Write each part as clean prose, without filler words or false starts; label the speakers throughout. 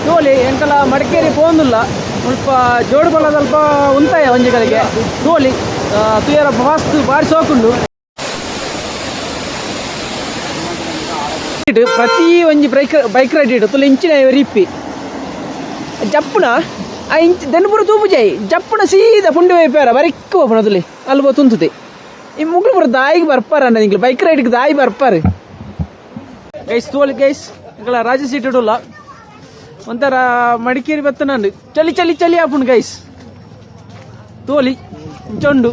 Speaker 1: ತೋಲಿ ಎಂಕಲ ಮಡಿಕೇರಿ ಪೋಂದುಲ್ಲ ಸ್ವಲ್ಪ ಜೋಡುಗೊಲ್ಲ ಸ್ವಲ್ಪ ಉಂತಾಯ ಒಂಜಿಗಳಿಗೆ ತೋಲಿ ತುಯರ ಮಸ್ತ್ ಬಾರಿ ಸೋಕುಂಡು ಪ್ರತಿ ಒಂಜಿ ಬೈಕ್ ರೈಡ್ ಇಡು ತುಲ ಇಂಚಿನ ಇಪ್ಪಿ ಜಪ್ಪುನ ಆ ಇಂಚ್ ದೆನ್ಪುರ ತೂಪು ಜೈ ಜಪ್ಪುನ ಸೀದಾ ಪುಂಡಿ ವೈಪಾರ ಬರಿಕ್ಕು ಹೋಪಣ ತುಲಿ ಅಲ್ಲಿ ಬೋ ತುಂತುತೆ ಈ ಮುಗ್ಳು ಪುರ ದಾಯಿಗೆ ಬರ್ಪಾರ ಅಣ್ಣ ನಿಂಗ್ಲು ಬೈಕ್ ರೈಡ್ಗೆ ದಾಯಿ ಬರ್ಪಾರು ಗೈಸ್ ತೋಲಿ ಗೈಸ್ ಇಂಕಲ ರಾಜ ಸೀಟ್ ಇಡಲ್ಲ ಒಂಥರ ಮಡಿಕೇರಿ ಬತ್ತ ನಂದು ಚಲಿ ಚಲಿ ಚಲಿ ಆಪುಂಡು ಗೈಸ್ ತೋಲಿ ಚೊಂಡು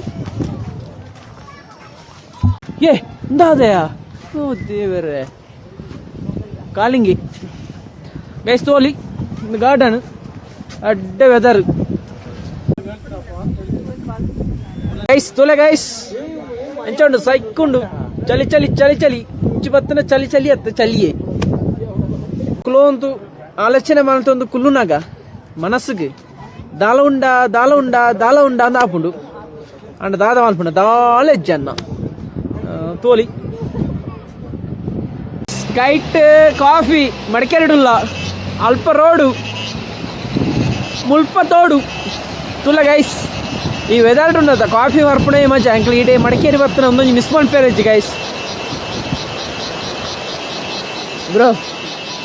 Speaker 1: ಏ ಇಂದಾದಯಾ ಓ ದೇವರೇ ಕಾಲಿಂಗಿ ಗೈಸ್ ತೋಲಿ ಗಾರ್ಡನ್ ಅಡ್ಡ ವೆದರ್ ಗೈಸ್ ತೋಲೆ ಗೈಸ್ ಎಂಚುಂಡು ಸೈಕ್ಕುಂಡು ಚಲಿ ಚಲಿ ಚಲಿ ಚಲಿ ಇಂಚು ಬತ್ತನ ಚಲಿ ಚಲಿ ಅತ್ತ ಚಲಿಯೇ ಕುಲೋಂತು ಆಲೋಚನೆ ಮಾಡ್ತೊಂದು ಕುಲ್ಲುನಾಗ ಮನಸ್ಸಿಗೆ ದಾಲ ಉಂಡ ಅಂದ ಆಪುಂಡು ಅಂಡ ದಾದ ಮಾಲ್ಪುಂಡ ದಾಳೆಜ್ಜ ಅನ್ನ ತೋಲಿ ಕೈಟ್ ಕಾಫಿ ಮಡಿಕೇರಿಡುಲ್ಲ ಅಲ್ಪ ರೋಡು ಮುಲ್ಪ ತೋಡು ತುಲ್ಲ ಗೈಸ್ ಈ ವೆದರ್ ಉಂಡದ ಕಾಫಿ ಮರ್ಪಣೆ ಮಜಾ ಅಂಕಲ್ ಈ ಡೇ ಮಡಿಕೇರಿ ಬರ್ತಾನೆ ಒಂದೊಂದು ಮಿಸ್ ಮಾಡ್ಪೇರಜ್ಜಿ ಗೈಸ್ ಬ್ರೋ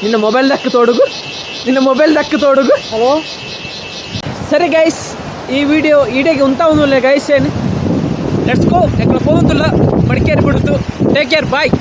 Speaker 1: ನಿನ್ನ ಮೊಬೈಲ್ ದಕ್ಕು ತೋಡುಗು ಹಲೋ ಸರಿ ಗೈಸ್ ಈ ವಿಡಿಯೋ ಈಡೆಗೆ ಉಂತ ಒಂದು ಗೈಸ್ ಏನು ಲೆಟ್ಸ್ ಗೋ ಎక్కడ ಹೋಗುತ್ತಿಲ್ಲ ಮಡಿಕೇರಿ ಬಿಡುತ್ತು ಟೇಕ್ ಕೇರ್ ಬಾಯ್